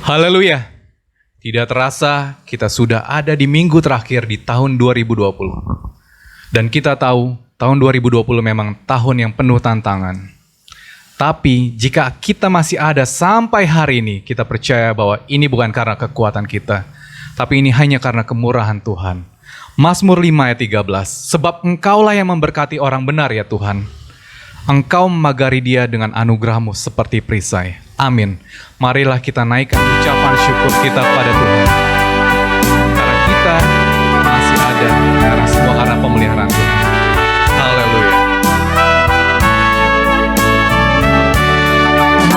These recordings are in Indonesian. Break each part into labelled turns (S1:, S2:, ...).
S1: Haleluya. Tidak terasa kita sudah ada di minggu terakhir di tahun 2020. Dan kita tahu tahun 2020 memang tahun yang penuh tantangan. Tapi jika kita masih ada sampai hari ini, kita percaya bahwa ini bukan karena kekuatan kita, tapi ini hanya karena kemurahan Tuhan. Mazmur 5 ayat 13, sebab Engkaulah yang memberkati orang benar ya Tuhan. Engkau memagari dia dengan anugerah-Mu seperti perisai. Amin. Marilah kita naikkan ucapan syukur kita pada Tuhan. Karena kita masih ada, karena semua karena pemeliharaan Tuhan. Haleluya.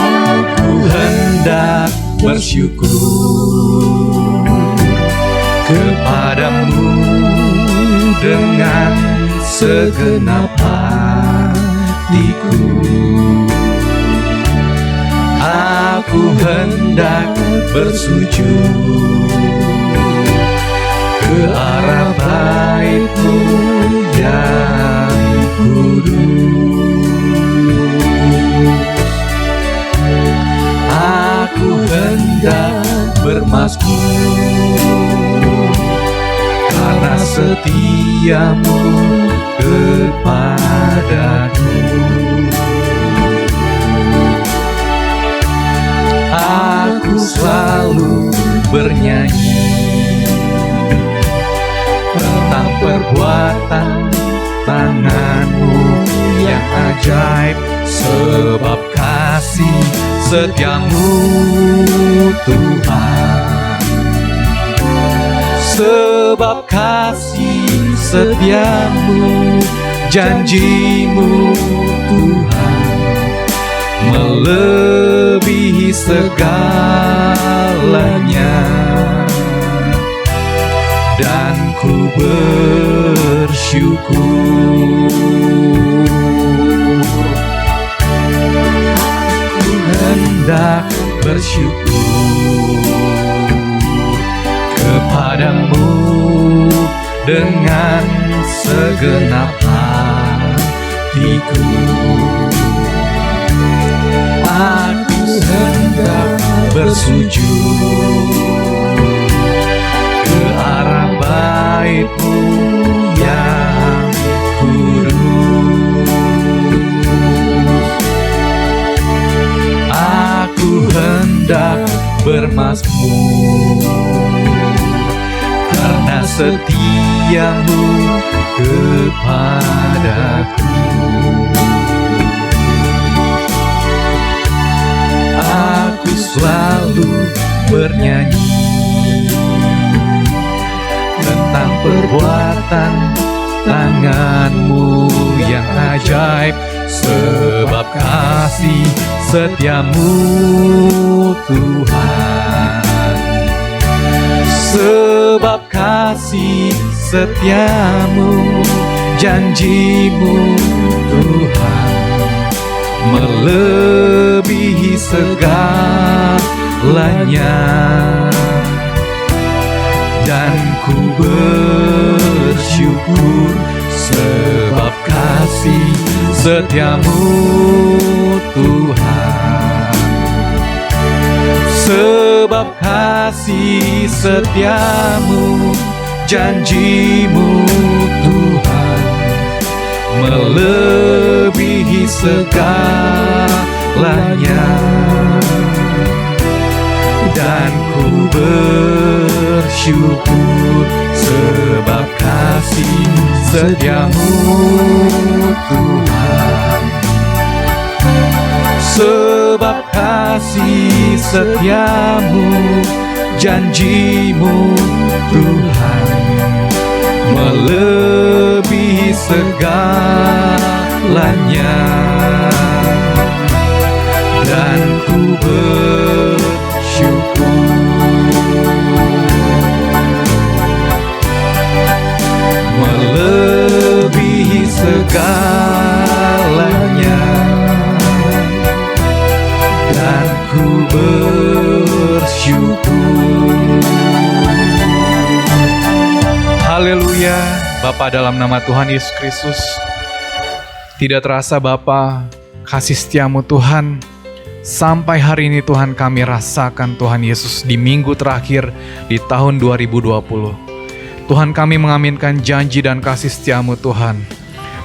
S1: Aku hendak bersyukur kepadamu dengan segenap hatiku. Aku hendak bersujud ke arah bait-Mu yang kudus. Aku hendak bermazmur karena setia-Mu kepadaku. Aku selalu bernyanyi tentang perbuatan tangan-Mu yang ajaib, sebab kasih setia-Mu Tuhan. Sebab kasih setia-Mu, janji-Mu Tuhan melebihi segalanya, dan ku bersyukur. Aku hendak bersyukur kepadamu dengan segenap hatiku. Aku hendak bersujud ke arah bait-Mu yang kudus. Aku hendak bermazmur karena setia-Mu kepadaku. Aku selalu bernyanyi tentang perbuatan tangan-Mu yang ajaib, sebab kasih setia-Mu Tuhan. Sebab kasih setia-Mu, janji-Mu Tuhan melebihi segalanya, dan ku bersyukur sebab kasih setia-Mu Tuhan. Sebab kasih setia-Mu, janji-Mu Tuhan melebihi segalanya, dan ku bersyukur sebab kasih setia-Mu Tuhan. Sebab kasih setia-Mu, janji-Mu Tuhan melebihi segalanya, dan ku bersyukur melebihi segalanya, dan ku bersyukur. Haleluya. Bapa, dalam nama Tuhan Yesus Kristus, tidak terasa Bapa, kasih setia-Mu Tuhan Sampai hari ini Tuhan kami rasakan Tuhan Yesus di minggu terakhir di tahun 2020. Tuhan kami mengaminkan janji dan kasih setiamu Tuhan,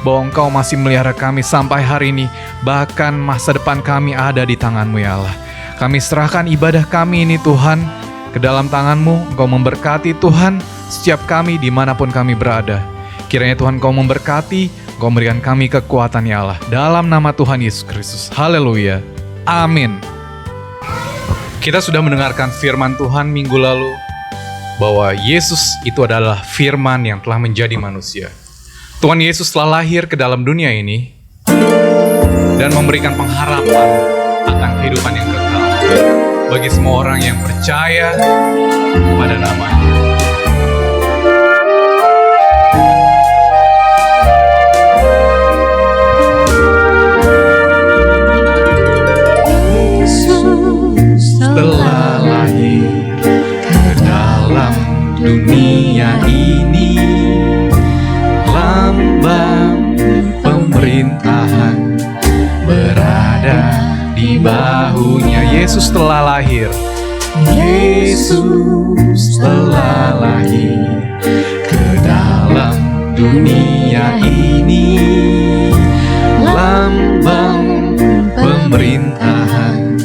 S1: bahwa Engkau masih melihara kami sampai hari ini, bahkan masa depan kami ada di tangan-Mu ya Allah. Kami serahkan ibadah kami ini Tuhan ke dalam tangan-Mu. Engkau memberkati Tuhan setiap kami dimanapun kami berada. Kiranya Tuhan Engkau memberkati, Engkau memberikan kami kekuatan ya Allah. Dalam nama Tuhan Yesus Kristus. Haleluya. Amin. Kita sudah mendengarkan firman Tuhan minggu lalu, bahwa Yesus itu adalah firman yang telah menjadi manusia. Tuhan Yesus telah lahir ke dalam dunia ini dan memberikan pengharapan akan kehidupan yang kekal bagi semua orang yang percaya pada nama-Nya. Telah lahir ke dalam dunia ini, lambang pemerintahan berada di bahunya. Yesus telah lahir. Yesus telah lahir ke dalam dunia ini, lambang pemerintahan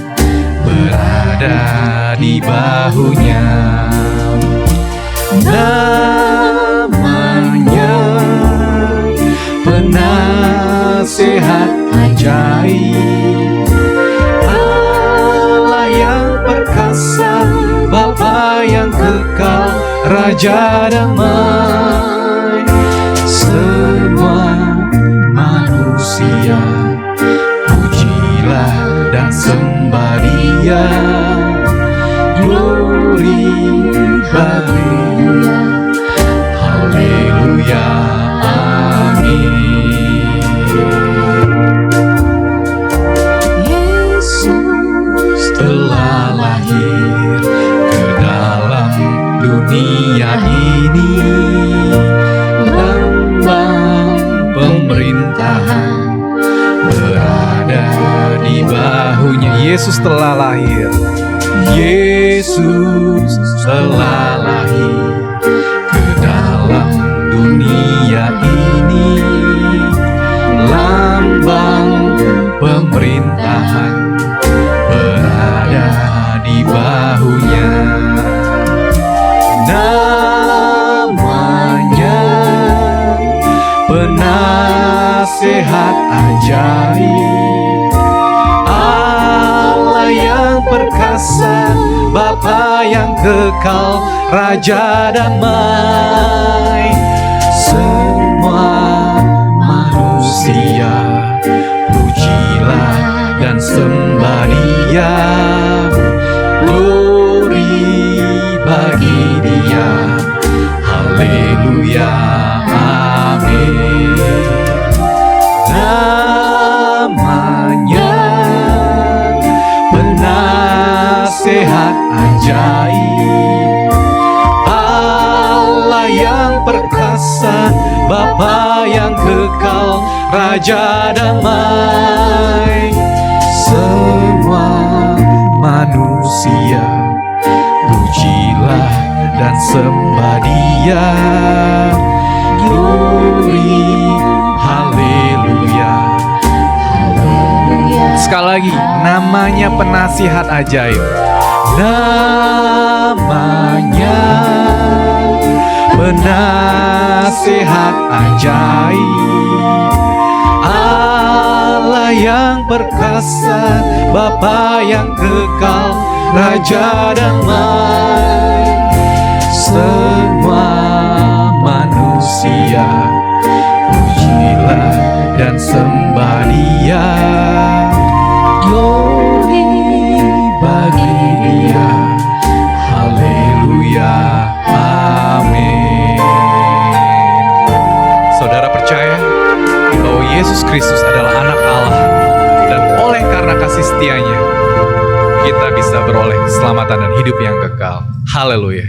S1: berada di bahunya. Namanya Penasehat Ajaib, Allah yang perkasa, Bapa yang kekal, Raja damai. Semua manusia pujilah dan sembah Dia. Glory bagi Dia. Haleluya. Amin. Yesus telah lahir ke dalam dunia ini, lambang pemerintahan berada di bahunya. Yesus telah lahir. Yesus telah lahir ke dalam dunia ini, lambang pemerintahan berada di bahunya. Namanya Penasehat Ajaib, Allah yang perkasa, Bapa yang kekal, Raja damai. Semua manusia pujilah dan sembah Dia. Glory bagi Dia. Haleluya. Amin. Namanya Penasehat Ajaib, Allah yang perkasa, Bapa yang kekal, Raja damai. Semua manusia pujilah dan sembah Dia. Glory, haleluya. Sekali lagi, namanya Penasihat Ajaib. Namanya Penasihat Ajaib, Allah yang perkasa, Bapa yang kekal, Raja damai. Semua manusia pujilah dan sembah Dia. Glory bagi Dia. Haleluya. Amin. Saudara percaya bahwa Yesus Kristus adalah anak Allah, dan oleh karena kasih setianya kita bisa beroleh keselamatan dan hidup yang kekal. Haleluya.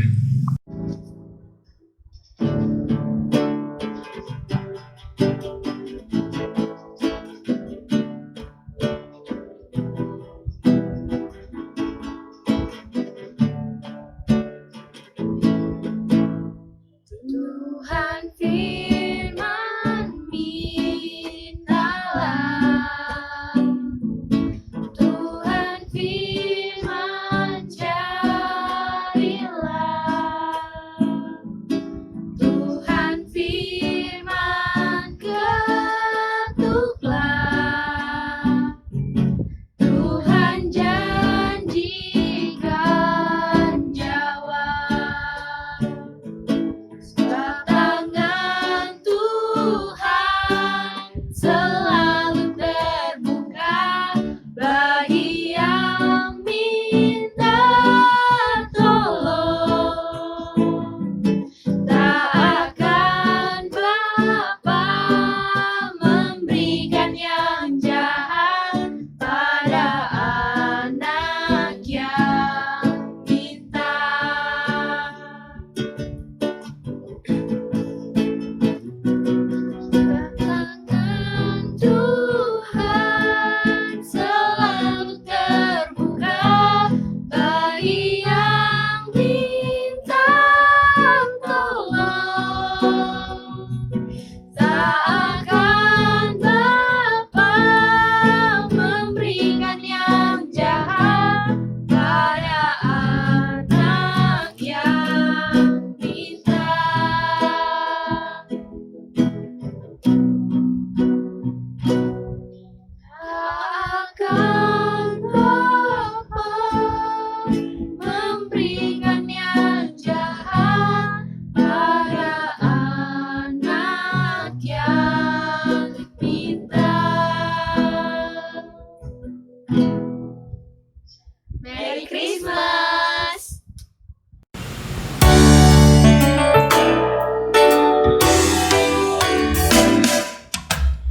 S2: Merry Christmas!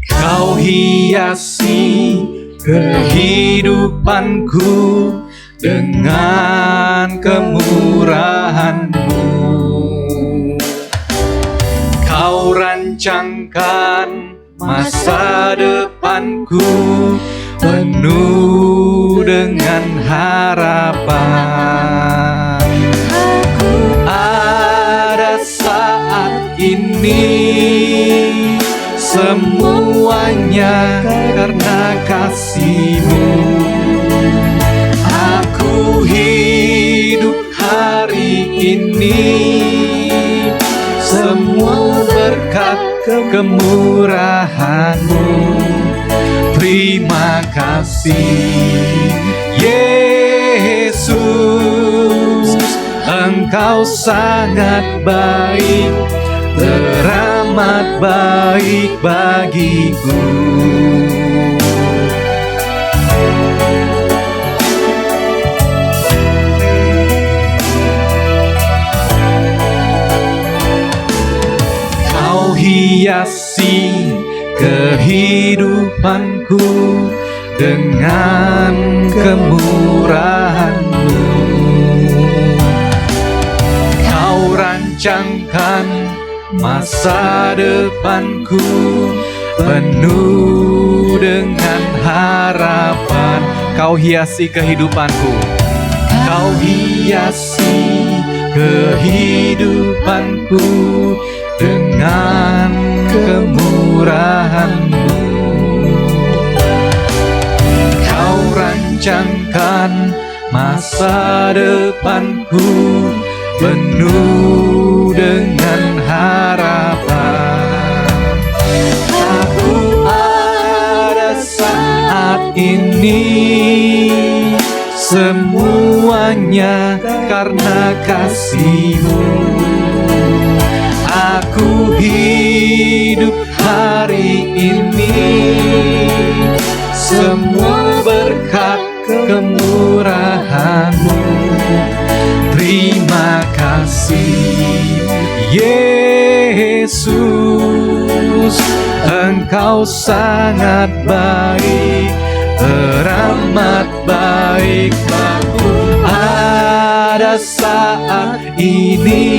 S1: Kau hiasi kehidupanku dengan kemurahan-Mu. Kau rancangkan masa depanku penuh dengan harapan. Ada saat ini semuanya karena kasih-Mu. Aku hidup hari ini semua berkat kemurahan-Mu. Terima kasih Yesus, Engkau sangat baik, teramat baik bagiku. Kau hiasi kehidupanku dengan kemurahan-Mu. Kau rancangkan masa depanku penuh dengan harapan. Kau hiasi kehidupanku. Kau hiasi kehidupanku dengan kemurahan-Mu. Kau rancangkan masa depanku penuh dengan harapan. Aku ada saat ini semuanya karena kasih-Mu. Aku hidup hari ini semua berkat kemurahan-Mu. Terima kasih Yesus, Engkau sangat baik, teramat baik bagiku. Ada saat ini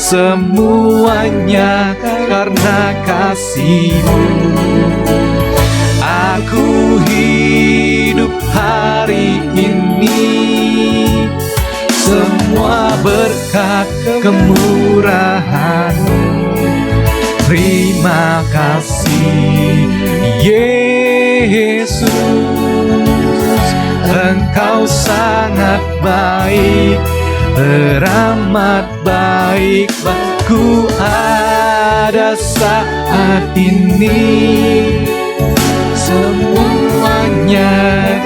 S1: semuanya karena kasih-Mu. Aku hidup hari ini semua berkat kemurahan-Mu. Terima kasih Yesus, Engkau sangat baik, teramat baik bagiku. Ada saat ini semuanya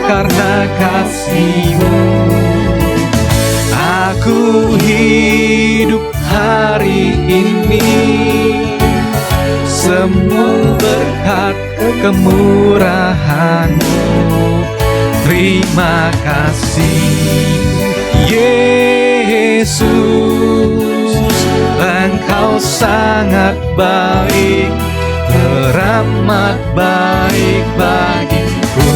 S1: karena kasih-Mu. Aku hidup hari ini semua berkat kemurahan-Mu. Terima kasih Yesus, Engkau sangat baik, teramat baik bagiku.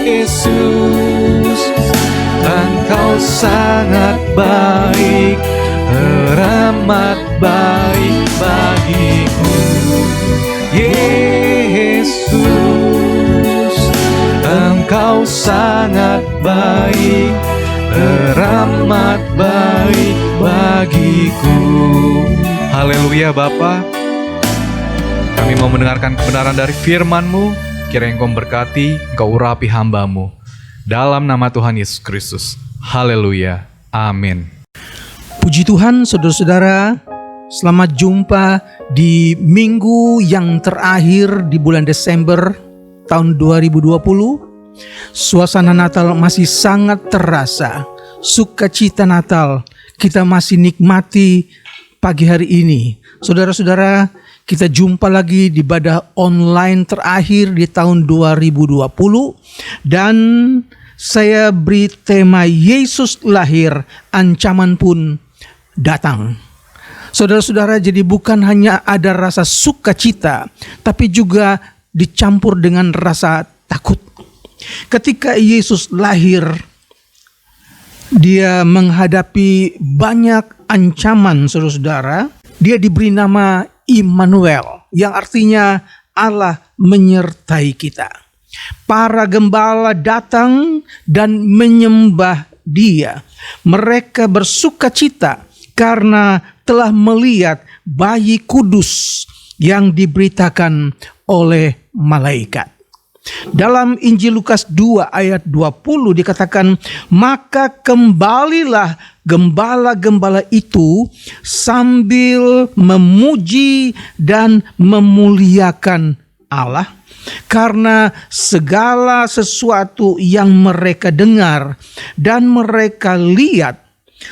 S1: Yesus, Engkau sangat baik, teramat baik bagiku. Yesus, Engkau sangat baik, teramat baik bagiku. Haleluya Bapa, kami mau mendengarkan kebenaran dari firman-Mu. Kiranya Engkau memberkati, Engkau urapi hamba-Mu. Dalam nama Tuhan Yesus Kristus. Haleluya. Amin.
S3: Puji Tuhan, saudara-saudara. Selamat jumpa di minggu yang terakhir di bulan Desember tahun 2020. Suasana Natal masih sangat terasa. Sukacita Natal kita masih nikmati pagi hari ini. Saudara-saudara, Kita jumpa lagi di ibadah online terakhir di tahun 2020 dan saya beri tema Yesus lahir, ancaman pun datang. Saudara-saudara, jadi bukan hanya ada rasa sukacita, tapi juga dicampur dengan rasa takut. Ketika Yesus lahir, dia menghadapi banyak ancaman, saudara-saudara. Dia diberi nama Immanuel, yang artinya Allah menyertai kita. Para gembala datang dan menyembah dia. Mereka bersukacita karena telah melihat bayi kudus yang diberitakan oleh malaikat. Dalam Injil Lukas 2 ayat 20 dikatakan, maka kembalilah gembala-gembala itu sambil memuji dan memuliakan Allah karena segala sesuatu yang mereka dengar dan mereka lihat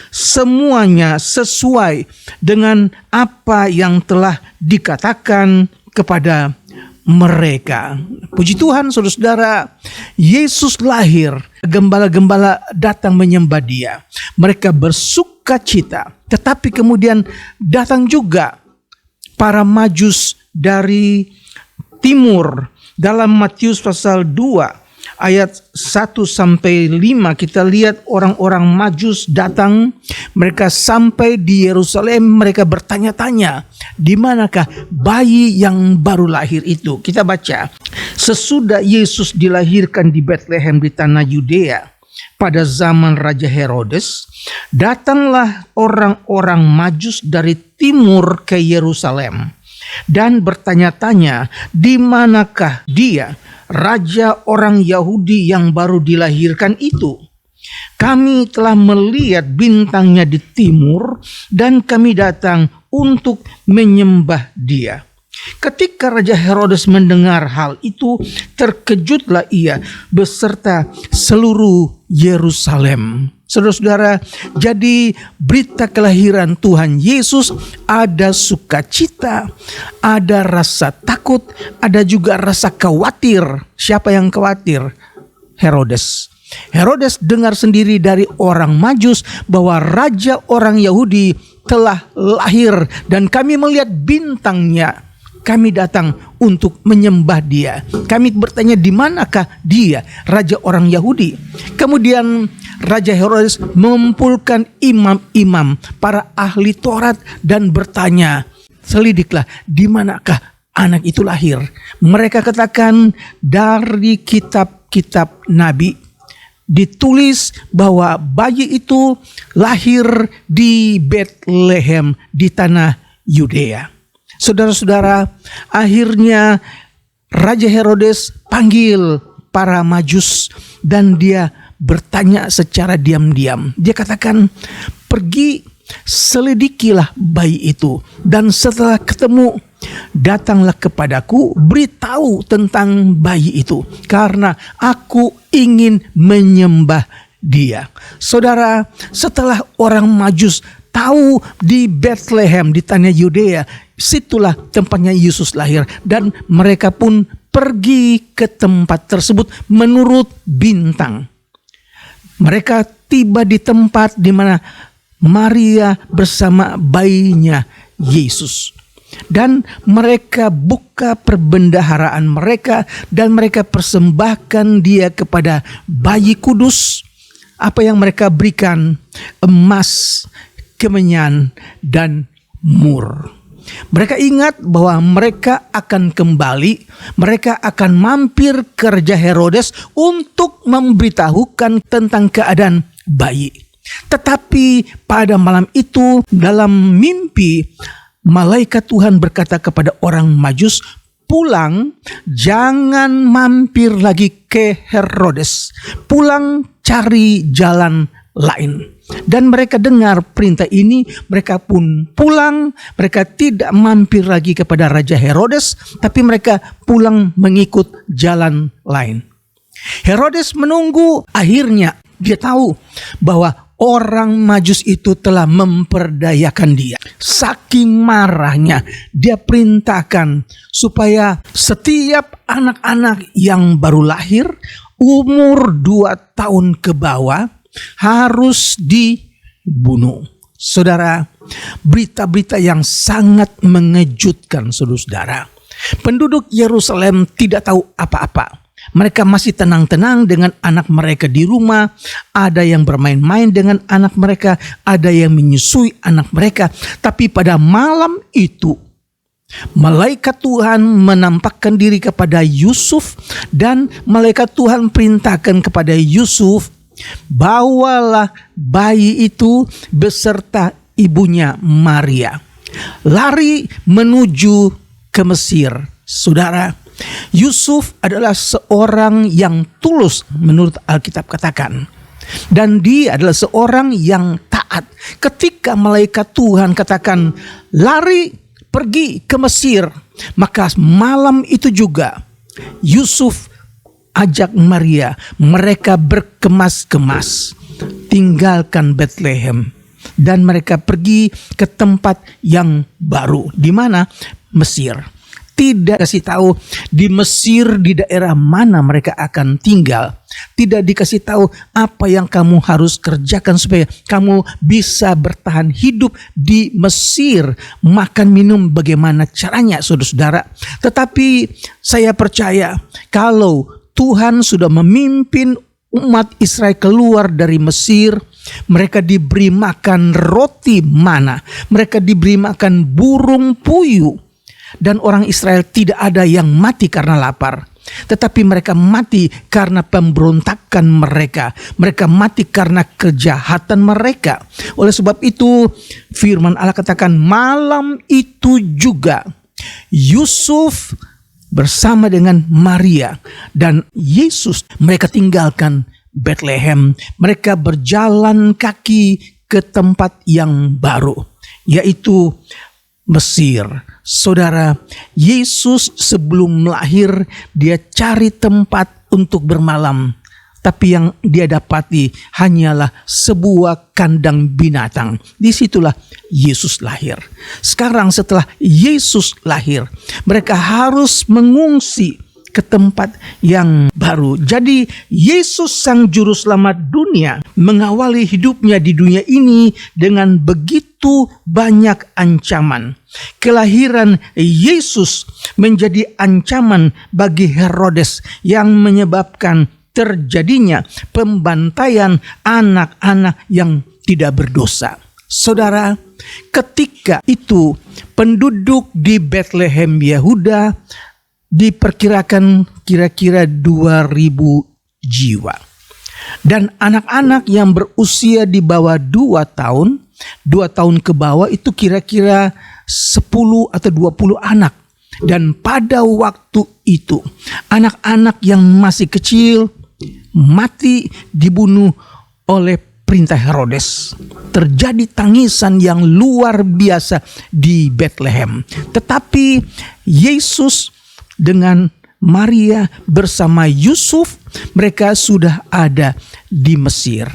S3: semuanya sesuai dengan apa yang telah dikatakan kepada mereka. Puji Tuhan, saudara-saudara, Yesus lahir, gembala-gembala datang menyembah dia. Mereka bersukacita, tetapi kemudian datang juga para Majus dari timur. Dalam Matius pasal 2 ayat 1 sampai 5 kita lihat orang-orang Majus datang, mereka sampai di Yerusalem, mereka bertanya-tanya, di manakah bayi yang baru lahir itu? Kita baca, sesudah Yesus dilahirkan di Bethlehem di tanah Yudea pada zaman Raja Herodes, datanglah orang-orang Majus dari timur ke Yerusalem dan bertanya-tanya, di manakah dia, raja orang Yahudi yang baru dilahirkan itu? Kami telah melihat bintangnya di timur dan kami datang untuk menyembah dia. Ketika Raja Herodes mendengar hal itu, terkejutlah ia beserta seluruh Yerusalem. Saudara-saudara, jadi berita kelahiran Tuhan Yesus ada sukacita, ada rasa takut, ada juga rasa khawatir. Siapa yang khawatir? Herodes. Herodes dengar sendiri dari orang Majus bahwa raja orang Yahudi telah lahir dan kami melihat bintangnya. Kami datang untuk menyembah dia. Kami bertanya, di manakah dia, raja orang Yahudi? Kemudian Raja Herodes mengumpulkan imam-imam, para ahli Taurat dan bertanya, selidiklah di manakah anak itu lahir. Mereka katakan, dari kitab-kitab Nabi ditulis bahwa bayi itu lahir di Bethlehem di tanah Yudea. Saudara-saudara, akhirnya Raja Herodes panggil para Majus dan dia bertanya secara diam-diam. Dia katakan, pergi selidikilah bayi itu dan setelah ketemu datanglah kepadaku, beritahu tentang bayi itu karena aku ingin menyembah dia. Saudara, setelah orang Majus tahu di Bethlehem di tanah Yudea, situlah tempatnya Yesus lahir dan mereka pun pergi ke tempat tersebut menurut bintang. Mereka tiba di tempat di mana Maria bersama bayinya Yesus. Dan mereka buka perbendaharaan mereka dan mereka persembahkan dia kepada bayi kudus. Apa yang mereka berikan? Emas, kemenyan, dan mur. Mereka ingat bahwa mereka akan kembali, mereka akan mampir ke Raja Herodes untuk memberitahukan tentang keadaan bayi. Tetapi pada malam itu dalam mimpi, malaikat Tuhan berkata kepada orang Majus, pulang, jangan mampir lagi ke Herodes. Pulang, cari jalan lain. Dan mereka dengar perintah ini, mereka pun pulang. Mereka tidak mampir lagi kepada Raja Herodes, tapi mereka pulang mengikut jalan lain. Herodes menunggu, akhirnya dia tahu bahwa orang Majus itu telah memperdayakan dia. Saking marahnya, dia perintahkan supaya setiap anak-anak yang baru lahir umur 2 tahun ke bawah harus dibunuh. Saudara, berita-berita yang sangat mengejutkan, saudara. Penduduk Yerusalem tidak tahu apa-apa. Mereka masih tenang-tenang dengan anak mereka di rumah. Ada yang bermain-main dengan anak mereka, ada yang menyusui anak mereka. Tapi pada malam itu, malaikat Tuhan menampakkan diri kepada Yusuf, dan malaikat Tuhan perintahkan kepada Yusuf, bawalah bayi itu beserta ibunya Maria, lari menuju ke Mesir. Saudara, Yusuf adalah seorang yang tulus menurut Alkitab katakan. Dan dia adalah seorang yang taat. Ketika malaikat Tuhan katakan lari pergi ke Mesir, maka malam itu juga Yusuf ajak Maria, mereka berkemas-kemas tinggalkan Bethlehem dan mereka pergi ke tempat yang baru. Di mana? Mesir. Tidak kasih tahu di Mesir di daerah mana mereka akan tinggal. Tidak dikasih tahu apa yang kamu harus kerjakan supaya kamu bisa bertahan hidup di Mesir. Makan minum bagaimana caranya, saudara-saudara. Tetapi saya percaya kalau Tuhan sudah memimpin umat Israel keluar dari Mesir, mereka diberi makan roti mana, mereka diberi makan burung puyuh. Dan orang Israel tidak ada yang mati karena lapar, tetapi mereka mati karena pemberontakan mereka. Mereka mati karena kejahatan mereka. Oleh sebab itu firman Allah katakan malam itu juga Yusuf bersama dengan Maria dan Yesus, mereka tinggalkan Bethlehem. Mereka berjalan kaki ke tempat yang baru, yaitu Mesir. Saudara, Yesus sebelum lahir dia cari tempat untuk bermalam. Tapi yang dia dapati hanyalah sebuah kandang binatang. Disitulah Yesus lahir. Sekarang setelah Yesus lahir, mereka harus mengungsi ke tempat yang baru. Jadi Yesus sang juru selamat dunia mengawali hidupnya di dunia ini dengan begitu banyak ancaman. Kelahiran Yesus menjadi ancaman bagi Herodes yang menyebabkan terjadinya pembantaian anak-anak yang tidak berdosa. Saudara, ketika itu penduduk di Bethlehem Yehuda diperkirakan kira-kira 2.000 jiwa. Dan anak-anak yang berusia di bawah 2 tahun ke bawah itu kira-kira 10 atau 20 anak. Dan pada waktu itu anak-anak yang masih kecil mati dibunuh oleh perintah Herodes. Terjadi tangisan yang luar biasa di Bethlehem. Tetapi Yesus dengan Maria bersama Yusuf, mereka sudah ada di Mesir.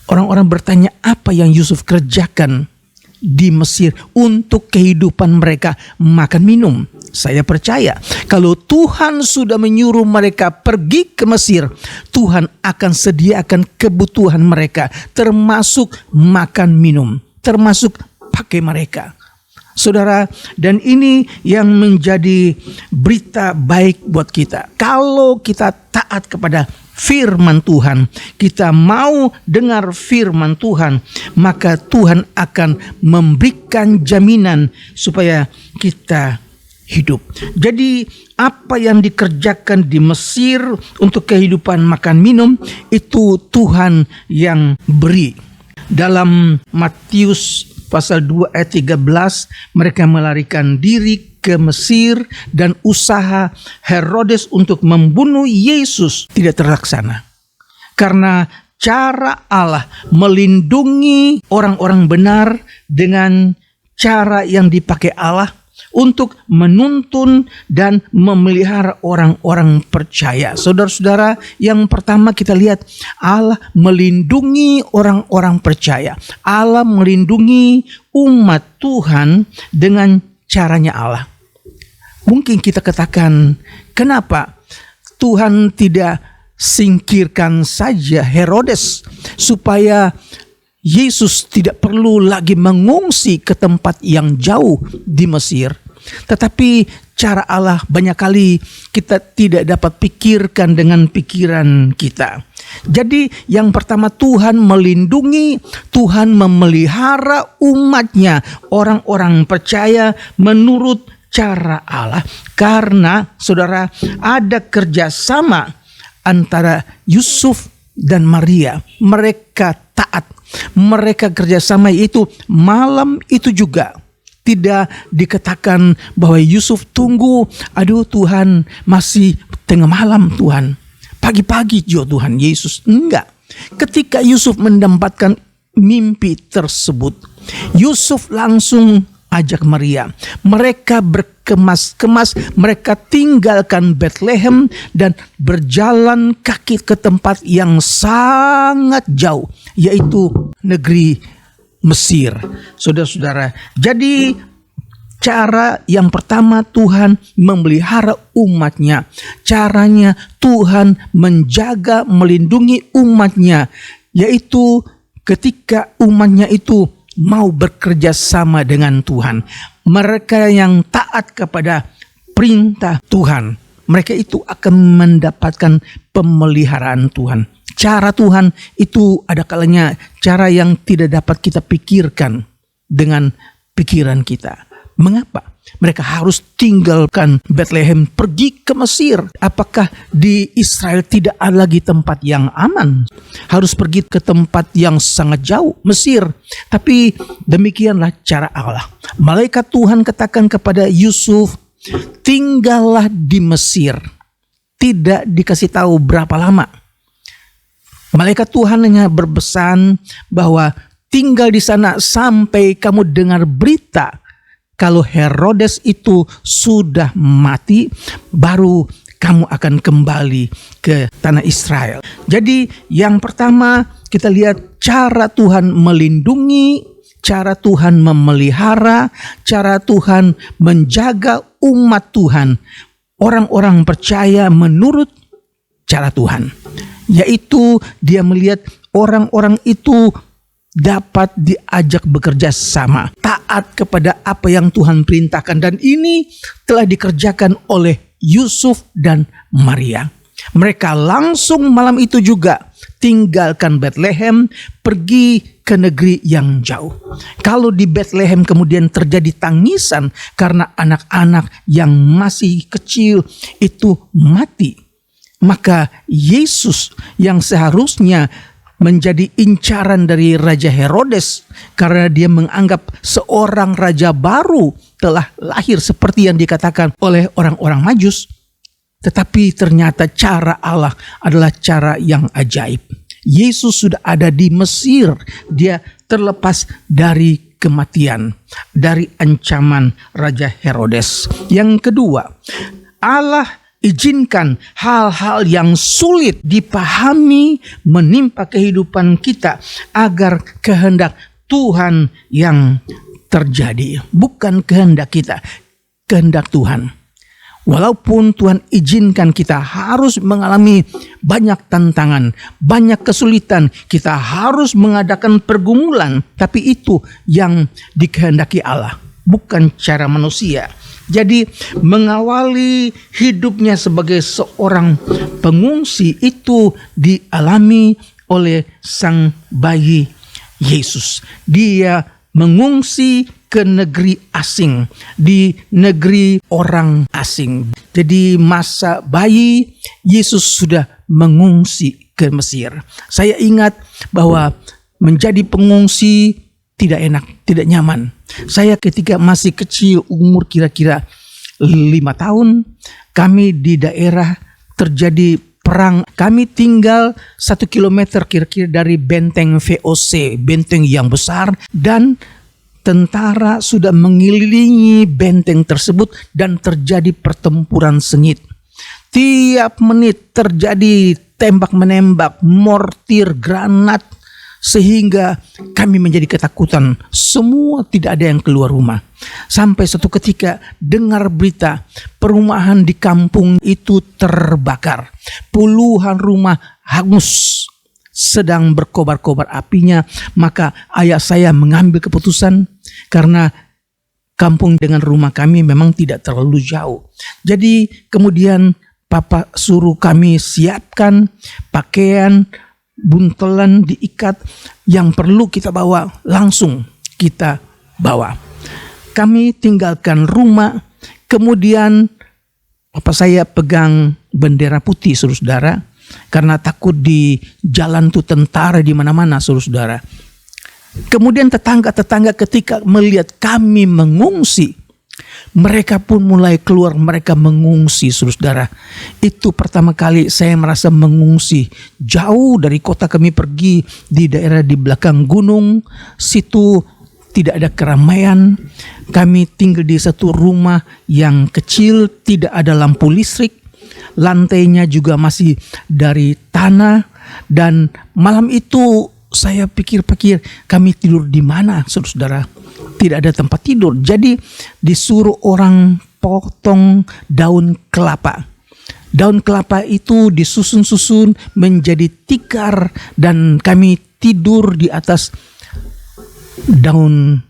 S3: Orang-orang bertanya apa yang Yusuf kerjakan di Mesir untuk kehidupan mereka makan minum. Saya percaya kalau Tuhan sudah menyuruh mereka pergi ke Mesir, Tuhan akan sediakan kebutuhan mereka, termasuk makan minum, termasuk pakai mereka. Saudara, dan ini yang menjadi berita baik buat kita. Kalau kita taat kepada firman Tuhan, kita mau dengar firman Tuhan, maka Tuhan akan memberikan jaminan supaya kita hidup. Jadi apa yang dikerjakan di Mesir untuk kehidupan makan minum, itu Tuhan yang beri. Dalam Matius pasal 2 ayat 13, mereka melarikan diri ke Mesir dan usaha Herodes untuk membunuh Yesus tidak terlaksana. Karena cara Allah melindungi orang-orang benar dengan cara yang dipakai Allah untuk menuntun dan memelihara orang-orang percaya. Saudara-saudara, yang pertama kita lihat Allah melindungi orang-orang percaya. Allah melindungi umat Tuhan dengan caranya Allah. Mungkin kita katakan, kenapa Tuhan tidak singkirkan saja Herodes supaya Yesus tidak perlu lagi mengungsi ke tempat yang jauh di Mesir? Tetapi cara Allah banyak kali kita tidak dapat pikirkan dengan pikiran kita. Jadi yang pertama, Tuhan melindungi, Tuhan memelihara umatnya, orang-orang percaya menurut cara Allah. Karena saudara, ada kerjasama antara Yusuf dan Maria. Mereka taat, mereka kerjasama itu malam itu juga. Tidak dikatakan bahwa Yusuf tunggu, aduh Tuhan masih tengah malam Tuhan, pagi-pagi juga Tuhan Yesus. Enggak. Ketika Yusuf mendapatkan mimpi tersebut, Yusuf langsung ajak Maria. Mereka berkemas-kemas, mereka tinggalkan Bethlehem dan berjalan kaki ke tempat yang sangat jauh, yaitu negeri Mesir. Saudara-saudara, jadi cara yang pertama, Tuhan memelihara umatnya. Caranya Tuhan menjaga, melindungi umatnya, yaitu ketika umatnya itu mau bekerja sama dengan Tuhan. Mereka yang taat kepada perintah Tuhan, mereka itu akan mendapatkan pemeliharaan Tuhan. Cara Tuhan itu ada kalanya cara yang tidak dapat kita pikirkan dengan pikiran kita. Mengapa mereka harus tinggalkan Bethlehem pergi ke Mesir? Apakah di Israel tidak ada lagi tempat yang aman? Harus pergi ke tempat yang sangat jauh, Mesir. Tapi demikianlah cara Allah. Malaikat Tuhan katakan kepada Yusuf, tinggallah di Mesir. Tidak dikasih tahu berapa lama. Malaikat Tuhan hanya berpesan bahwa tinggal di sana sampai kamu dengar berita kalau Herodes itu sudah mati, baru kamu akan kembali ke tanah Israel. Jadi yang pertama kita lihat cara Tuhan melindungi, cara Tuhan memelihara, cara Tuhan menjaga umat Tuhan. Orang-orang percaya menurut cara Tuhan. Yaitu dia melihat orang-orang itu dapat diajak bekerja sama, taat kepada apa yang Tuhan perintahkan, dan ini telah dikerjakan oleh Yusuf dan Maria. Mereka langsung malam itu juga tinggalkan Bethlehem, pergi ke negeri yang jauh. Kalau di Bethlehem kemudian terjadi tangisan karena anak-anak yang masih kecil itu mati, maka Yesus yang seharusnya menjadi incaran dari Raja Herodes karena dia menganggap seorang raja baru telah lahir seperti yang dikatakan oleh orang-orang Majus. Tetapi ternyata cara Allah adalah cara yang ajaib. Yesus sudah ada di Mesir. Dia terlepas dari kematian, dari ancaman Raja Herodes. Yang kedua, Allah izinkan hal-hal yang sulit dipahami menimpa kehidupan kita agar kehendak Tuhan yang terjadi. Bukan kehendak kita, kehendak Tuhan. Walaupun Tuhan izinkan kita harus mengalami banyak tantangan, banyak kesulitan, kita harus mengadakan pergumulan, tapi itu yang dikehendaki Allah, bukan cara manusia. Jadi mengawali hidupnya sebagai seorang pengungsi itu dialami oleh sang bayi Yesus. Dia mengungsi ke negeri asing, di negeri orang asing. Jadi masa bayi Yesus sudah mengungsi ke Mesir. Saya ingat bahwa menjadi pengungsi tidak enak, tidak nyaman. Saya ketika masih kecil, umur kira-kira 5 tahun, kami di daerah terjadi perang. Kami tinggal 1 kilometer kira-kira dari benteng VOC, benteng yang besar, dan tentara sudah mengelilingi benteng tersebut dan terjadi pertempuran sengit. Tiap menit terjadi tembak-menembak, mortir, granat, sehingga kami menjadi ketakutan. Semua tidak ada yang keluar rumah. Sampai suatu ketika dengar berita perumahan di kampung itu terbakar. Puluhan rumah hangus, sedang berkobar-kobar apinya. Maka ayah saya mengambil keputusan, karena kampung dengan rumah kami memang tidak terlalu jauh. Jadi kemudian Papa suruh kami siapkan pakaian, buntelan diikat, yang perlu kita bawa langsung kita bawa. Kami tinggalkan rumah, kemudian Papa saya pegang bendera putih, saudara-saudara, karena takut di jalan tuh tentara di mana-mana, saudara-saudara. Kemudian tetangga-tetangga ketika melihat kami mengungsi, mereka pun mulai keluar, mereka mengungsi, saudara. Itu pertama kali saya merasa mengungsi. Jauh dari kota kami pergi di daerah di belakang gunung. Situ tidak ada keramaian. Kami tinggal di satu rumah yang kecil, tidak ada lampu listrik. Lantainya juga masih dari tanah. Dan malam itu saya pikir-pikir, kami tidur di mana, saudara? Tidak ada tempat tidur. Jadi disuruh orang potong daun kelapa. Daun kelapa itu disusun-susun menjadi tikar dan kami tidur di atas daun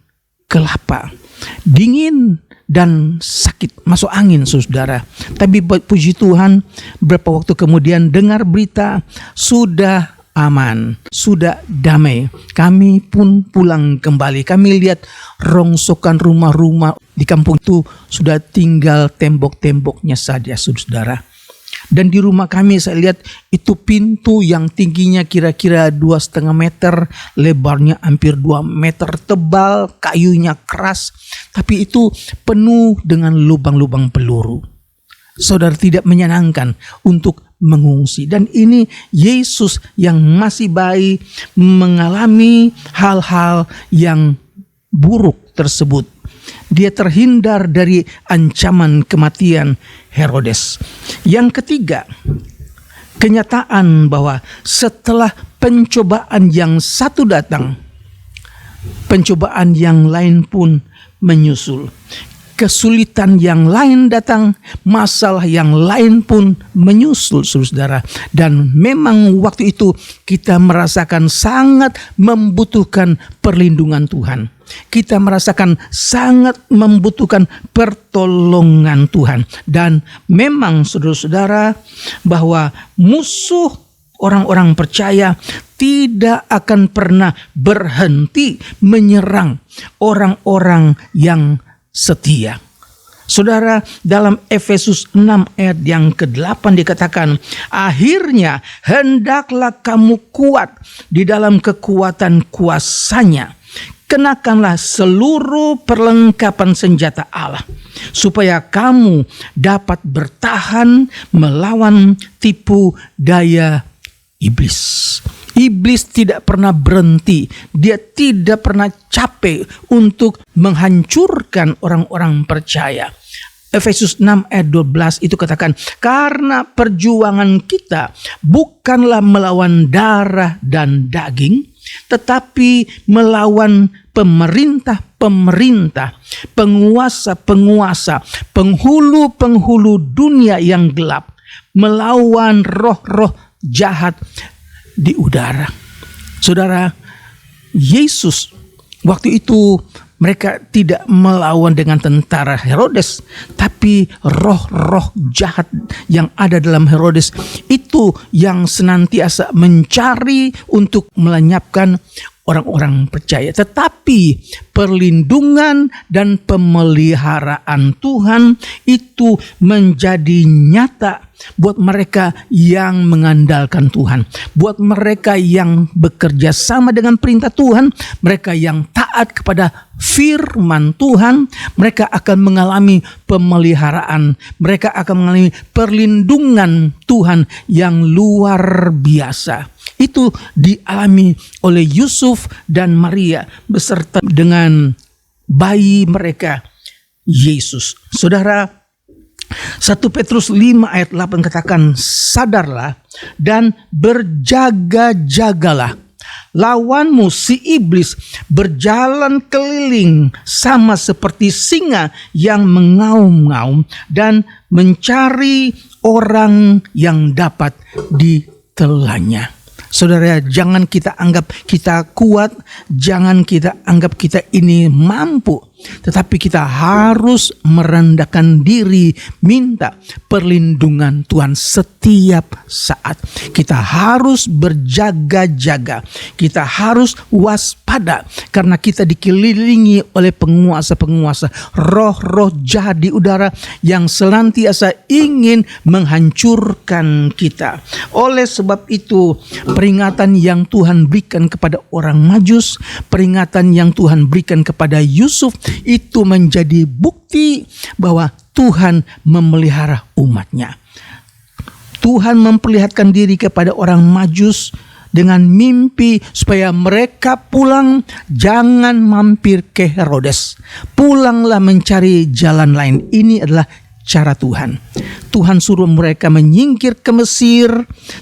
S3: kelapa. Dingin dan sakit, masuk angin, saudara. Tapi puji Tuhan, beberapa waktu kemudian dengar berita sudah aman, sudah damai. Kami pun pulang kembali. Kami lihat rongsokan rumah-rumah di kampung itu sudah tinggal tembok-temboknya saja, saudara. Dan di rumah kami saya lihat itu pintu yang tingginya kira-kira 2,5 meter, lebarnya hampir 2 meter, tebal, kayunya keras, tapi itu penuh dengan lubang-lubang peluru. Saudara, tidak menyenangkan untuk mengungsi. Dan ini Yesus yang masih baik mengalami hal-hal yang buruk tersebut. Dia terhindar dari ancaman kematian Herodes. Yang ketiga, kenyataan bahwa setelah pencobaan yang satu datang, pencobaan yang lain pun menyusul. Kesulitan yang lain datang, masalah yang lain pun menyusul, saudara. Dan memang waktu itu kita merasakan sangat membutuhkan perlindungan Tuhan. Kita merasakan sangat membutuhkan pertolongan Tuhan. Dan memang saudara-saudara, bahwa musuh orang-orang percaya tidak akan pernah berhenti menyerang orang-orang yang setia. Saudara, dalam Efesus 6 ayat yang ke-8 dikatakan, akhirnya hendaklah kamu kuat di dalam kekuatan kuasanya. Kenakanlah seluruh perlengkapan senjata Allah, supaya kamu dapat bertahan melawan tipu daya iblis. Iblis tidak pernah berhenti. Dia tidak pernah capek untuk menghancurkan orang-orang percaya. Efesus 6 ayat 12 itu katakan, karena perjuangan kita bukanlah melawan darah dan daging, tetapi melawan pemerintah-pemerintah, penguasa-penguasa, penghulu-penghulu dunia yang gelap, melawan roh-roh jahat di udara. Saudara, Yesus waktu itu mereka tidak melawan dengan tentara Herodes, tapi roh-roh jahat yang ada dalam Herodes itu yang senantiasa mencari untuk melenyapkan orang-orang percaya. Tetapi perlindungan dan pemeliharaan Tuhan itu menjadi nyata buat mereka yang mengandalkan Tuhan, buat mereka yang bekerja sama dengan perintah Tuhan, mereka yang taat kepada firman Tuhan, mereka akan mengalami pemeliharaan, mereka akan mengalami perlindungan Tuhan yang luar biasa. Itu dialami oleh Yusuf dan Maria beserta dengan bayi mereka Yesus. Saudara, 1 Petrus 5 ayat 8 katakan, sadarlah dan berjaga-jagalah. Lawanmu si iblis berjalan keliling sama seperti singa yang mengaum-ngaum dan mencari orang yang dapat ditelannya. Saudara, jangan kita anggap kita kuat, jangan kita anggap kita ini mampu, tetapi kita harus merendahkan diri, minta perlindungan Tuhan setiap saat. Kita harus berjaga-jaga, kita harus waspada, karena kita dikelilingi oleh penguasa-penguasa, roh-roh jahat di udara yang senantiasa ingin menghancurkan kita. Oleh sebab itu, peringatan yang Tuhan berikan kepada orang Majus, peringatan yang Tuhan berikan kepada Yusuf, itu menjadi bukti bahwa Tuhan memelihara umatnya. Tuhan memperlihatkan diri kepada orang Majus dengan mimpi supaya mereka pulang, jangan mampir ke Herodes. Pulanglah mencari jalan lain. Ini adalah cara Tuhan. Tuhan suruh mereka menyingkir ke Mesir,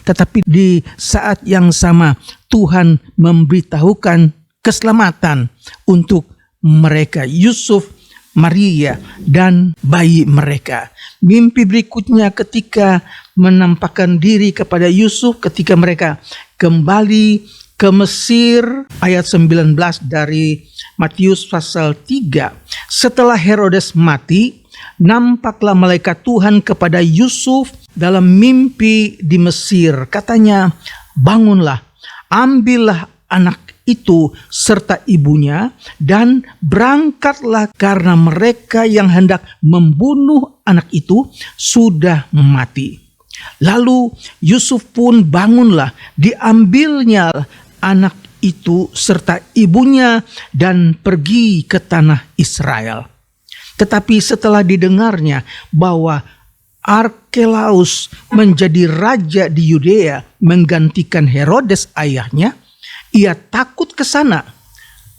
S3: tetapi di saat yang sama Tuhan memberitahukan keselamatan untuk mereka, Yusuf, Maria, dan bayi mereka. Mimpi berikutnya ketika menampakkan diri kepada Yusuf ketika mereka kembali ke Mesir, ayat 19 dari Matius pasal 3. Setelah Herodes mati, nampaklah malaikat Tuhan kepada Yusuf dalam mimpi di Mesir. Katanya, bangunlah, ambillah anak itu serta ibunya dan berangkatlah, karena mereka yang hendak membunuh anak itu sudah mati. Lalu Yusuf pun bangunlah, diambilnya anak itu serta ibunya dan pergi ke tanah Israel. Tetapi setelah didengarnya bahwa Arkelaus menjadi raja di Yudea menggantikan Herodes ayahnya, ia takut ke sana.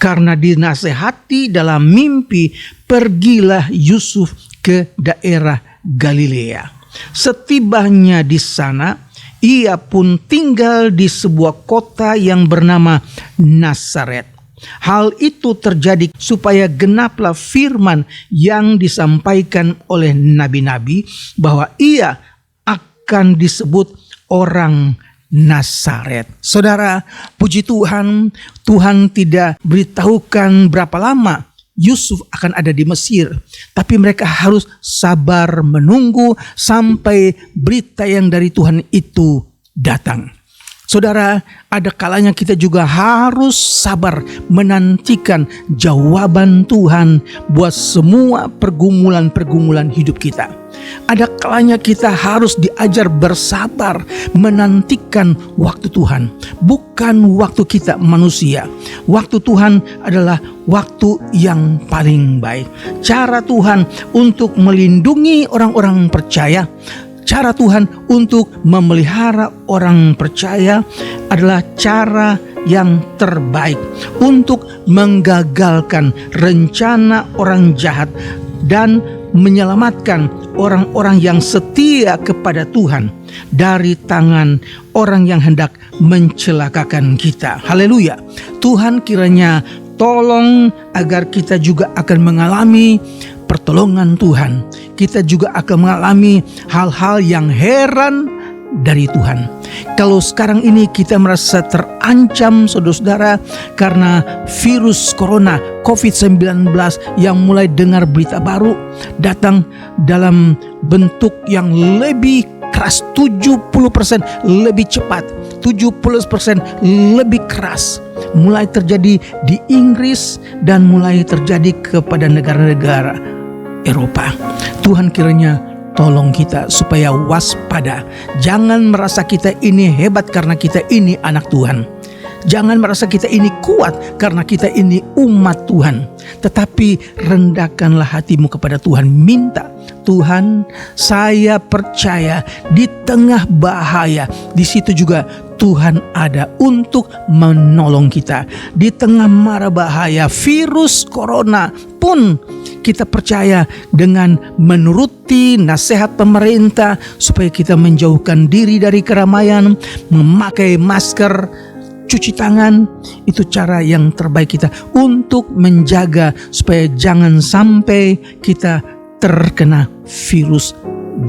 S3: Karena dinasehati dalam mimpi, pergilah Yusuf ke daerah Galilea. Setibanya di sana, ia pun tinggal di sebuah kota yang bernama Nazaret. Hal itu terjadi supaya genaplah firman yang disampaikan oleh nabi-nabi bahwa ia akan disebut orang Nazaret. Saudara, puji Tuhan, Tuhan tidak beritahukan berapa lama Yusuf akan ada di Mesir, tapi mereka harus sabar menunggu sampai berita yang dari Tuhan itu datang. Saudara, ada kalanya kita juga harus sabar menantikan jawaban Tuhan buat semua pergumulan-pergumulan hidup kita. Ada kalanya kita harus diajar bersabar menantikan waktu Tuhan, bukan waktu kita manusia. Waktu Tuhan adalah waktu yang paling baik. Cara Tuhan untuk melindungi orang-orang percaya, cara Tuhan untuk memelihara orang percaya adalah cara yang terbaik untuk menggagalkan rencana orang jahat dan menyelamatkan orang-orang yang setia kepada Tuhan dari tangan orang yang hendak mencelakakan kita. Haleluya. Tuhan kiranya tolong agar kita juga akan mengalami pertolongan Tuhan. Kita juga akan mengalami hal-hal yang heran dari Tuhan. Kalau sekarang ini kita merasa terancam, saudara-saudara, karena virus corona COVID-19 yang mulai dengar berita baru datang dalam bentuk yang lebih keras, 70% lebih cepat, 70% lebih keras. Mulai terjadi di Inggris dan mulai terjadi kepada negara-negara Eropa. Tuhan kiranya tolong kita supaya waspada. Jangan merasa kita ini hebat karena kita ini anak Tuhan. Jangan merasa kita ini kuat karena kita ini umat Tuhan. Tetapi rendahkanlah hatimu kepada Tuhan. Minta, Tuhan, saya percaya di tengah bahaya, di situ juga Tuhan ada untuk menolong kita. Di tengah mara bahaya virus corona pun kita percaya dengan menuruti nasihat pemerintah supaya kita menjauhkan diri dari keramaian, memakai masker, cuci tangan, itu cara yang terbaik kita untuk menjaga supaya jangan sampai kita terkena virus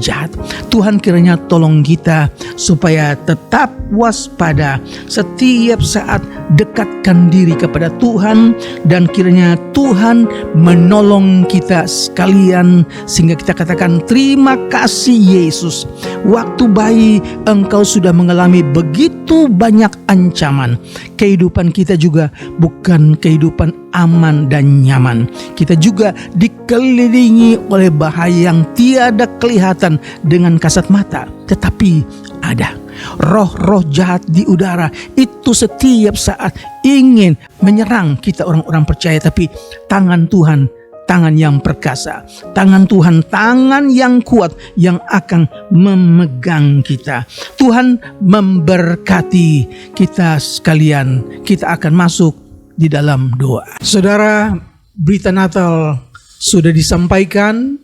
S3: jahat. Tuhan kiranya tolong kita supaya tetap waspada setiap saat, dekatkan diri kepada Tuhan, dan kiranya Tuhan menolong kita sekalian sehingga kita katakan terima kasih Yesus. Waktu bayi Engkau sudah mengalami begitu banyak ancaman. Kehidupan kita juga bukan kehidupan aman dan nyaman. Kita juga dikelilingi oleh bahaya yang tiada kelihatan dengan kasat mata, tetapi ada roh-roh jahat di udara. Itu setiap saat ingin menyerang kita orang-orang percaya, tapi tangan Tuhan, tangan yang perkasa, tangan Tuhan, tangan yang kuat yang akan memegang kita. Tuhan memberkati kita sekalian. Kita akan masuk di dalam doa. Saudara, berita Natal sudah disampaikan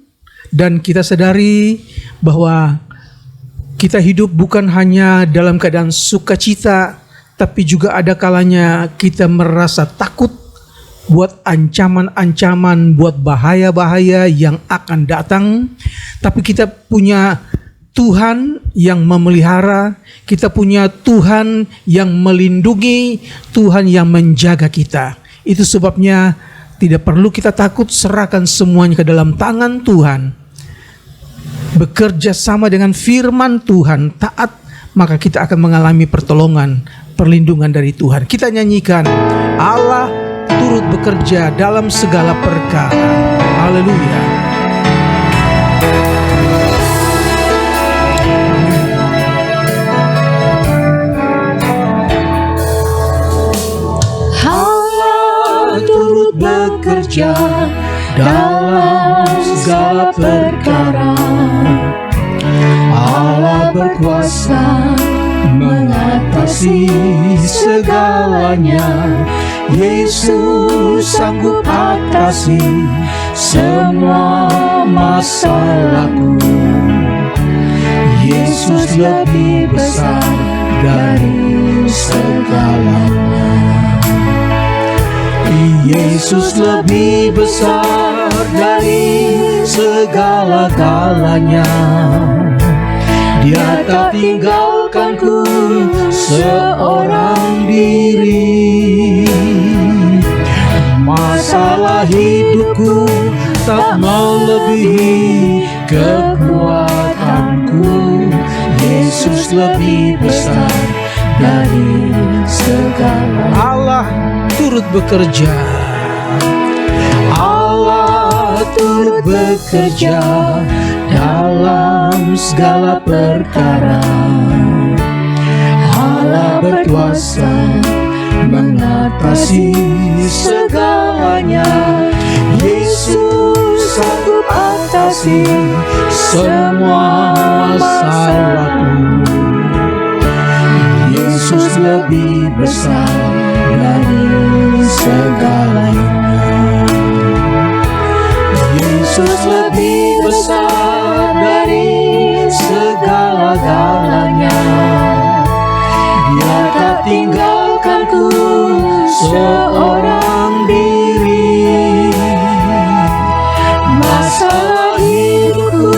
S3: dan kita sadari bahwa kita hidup bukan hanya dalam keadaan sukacita, tapi juga ada kalanya kita merasa takut buat ancaman-ancaman, buat bahaya-bahaya yang akan datang. Tapi kita punya Tuhan yang memelihara, kita punya Tuhan yang melindungi, Tuhan yang menjaga kita. Itu sebabnya tidak perlu kita takut, serahkan semuanya ke dalam tangan Tuhan. Bekerja sama dengan firman Tuhan, taat, maka kita akan mengalami pertolongan, perlindungan dari Tuhan. Kita nyanyikan, Allah turut bekerja dalam segala perkara. Haleluya.
S4: Bekerja dalam segala perkara. Allah berkuasa mengatasi segalanya. Yesus sanggup atasi semua masalahku. Yesus lebih besar dari segalanya. Yesus lebih besar dari segala-galanya. Dia tak tinggalkanku seorang diri. Masalah hidupku tak melebihi kekuatanku. Yesus lebih besar dari segala.
S3: Allah turut bekerja.
S4: Allah turut bekerja dalam segala perkara. Allah berkuasa mengatasi segalanya. Yesus sanggup atasi semua masalahku. Yesus lebih besar dari segalanya. Yesus lebih besar dari segala-galanya. Dia tak tinggalkanku seorang diri. Masalah hidupku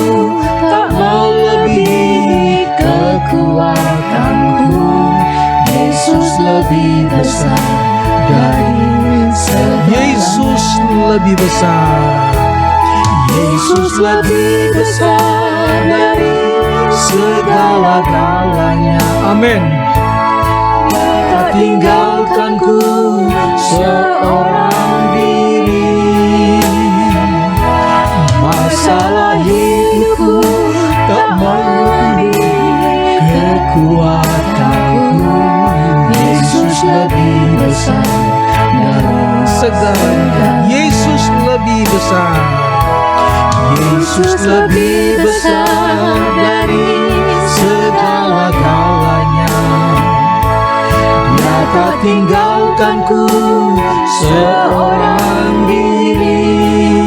S4: tak melebihi kekuatanku. Yesus lebih besar dari segala.
S3: Yesus lebih besar.
S4: Yesus lebih besar dari segala-galanya.
S3: Amin.
S4: Tak tinggalkanku seorang diri. Masalah hidupku tak melebihi kekuatanku. Yesus lebih besar dari
S3: Segala. Yesus lebih besar.
S4: Yesus lebih besar dari segala-galanya. tak tinggalkanku seorang diri.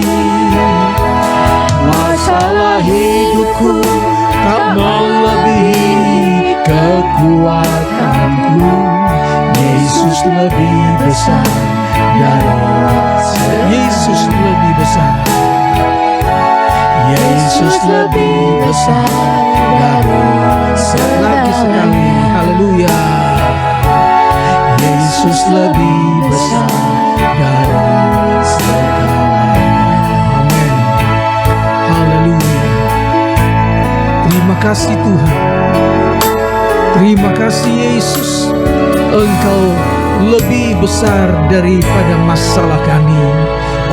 S4: Masalah hidupku tak melebihi kekuatanku. Yesus lebih besar dari
S3: Yesus lebih besar.
S4: Yesus lebih besar dari
S3: Lagi sekali, haleluya.
S4: Yesus lebih besar dari segalanya.
S3: Amin. Haleluya. Terima kasih Tuhan. Terima kasih Yesus. Engkau lebih besar daripada masalah kami.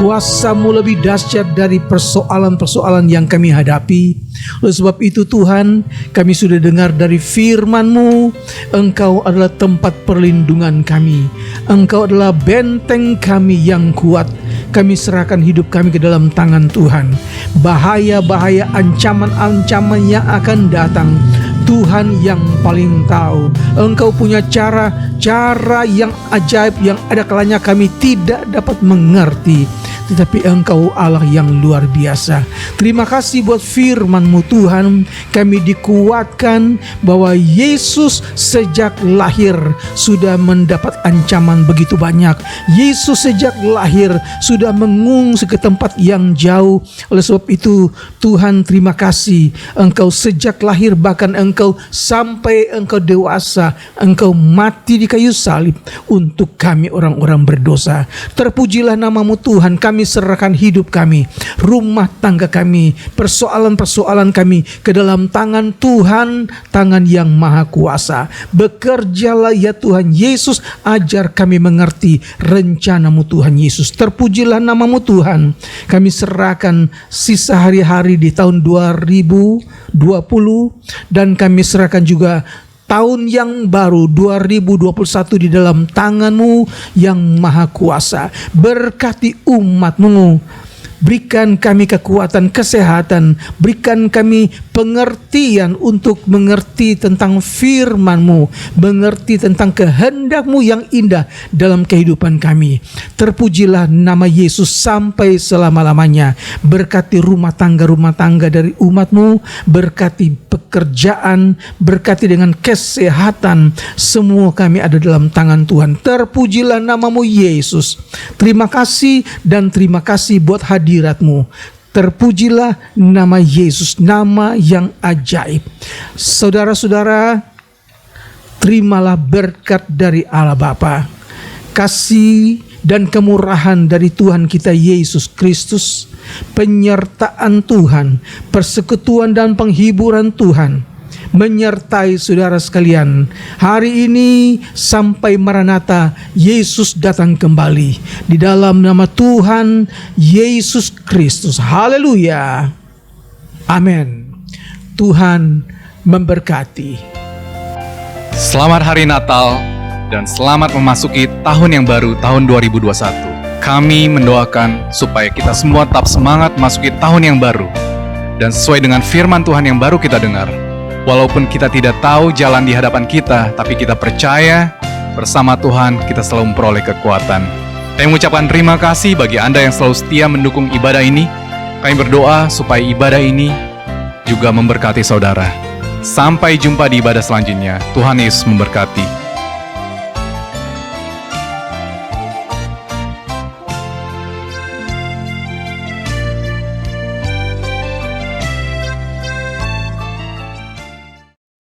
S3: Kuasa-Mu lebih dahsyat dari persoalan-persoalan yang kami hadapi. Oleh sebab itu Tuhan, kami sudah dengar dari firman-Mu, Engkau adalah tempat perlindungan kami. Engkau adalah benteng kami yang kuat. Kami serahkan hidup kami ke dalam tangan Tuhan. Bahaya-bahaya, ancaman-ancaman yang akan datang, Tuhan yang paling tahu. Engkau punya cara yang ajaib yang ada kalanya kami tidak dapat mengerti. Tetapi Engkau Allah yang luar biasa. Terima kasih buat firman-Mu Tuhan. Kami dikuatkan bahwa Yesus sejak lahir sudah mendapat ancaman begitu banyak. Yesus sejak lahir sudah mengungsi ke tempat yang jauh. Oleh sebab itu Tuhan, terima kasih. Engkau sejak lahir, bahkan Engkau sampai Engkau dewasa, Engkau mati di kayu salib untuk kami orang-orang berdosa. Terpujilah nama-Mu Tuhan. Kami serahkan hidup kami, rumah tangga kami, persoalan-persoalan kami ke dalam tangan Tuhan, tangan yang maha kuasa. Bekerjalah ya Tuhan Yesus, ajar kami mengerti rencana-Mu Tuhan Yesus. Terpujilah nama-Mu Tuhan. Kami serahkan sisa hari-hari di tahun 2020 dan kami serahkan juga tahun yang baru 2021 di dalam tangan-Mu yang maha kuasa. Berkati umat-Mu. Berikan kami kekuatan, kesehatan. Berikan kami pengertian untuk mengerti tentang firman-Mu, mengerti tentang kehendak-Mu yang indah dalam kehidupan kami. Terpujilah nama Yesus sampai selama-lamanya. Berkati rumah tangga dari umat-Mu, berkati pekerjaan, berkati dengan kesehatan. Semua kami ada dalam tangan Tuhan. Terpujilah nama-Mu Yesus. Terima kasih dan terima kasih buat hadirat-Mu. Terpujilah nama Yesus, nama yang ajaib. Saudara-saudara, terimalah berkat dari Allah Bapa, kasih dan kemurahan dari Tuhan kita Yesus Kristus, penyertaan Tuhan, persekutuan dan penghiburan Tuhan menyertai saudara sekalian hari ini sampai Maranatha, Yesus datang kembali, di dalam nama Tuhan Yesus Kristus. Haleluya. Amin. Tuhan memberkati.
S1: Selamat Hari Natal dan selamat memasuki tahun yang baru, tahun 2021. Kami mendoakan supaya kita semua tetap semangat memasuki tahun yang baru dan sesuai dengan firman Tuhan yang baru kita dengar. Walaupun kita tidak tahu jalan di hadapan kita, tapi kita percaya bersama Tuhan kita selalu memperoleh kekuatan. Kami mengucapkan terima kasih bagi Anda yang selalu setia mendukung ibadah ini. Kami berdoa supaya ibadah ini juga memberkati saudara. Sampai jumpa di ibadah selanjutnya. Tuhan Yesus memberkati.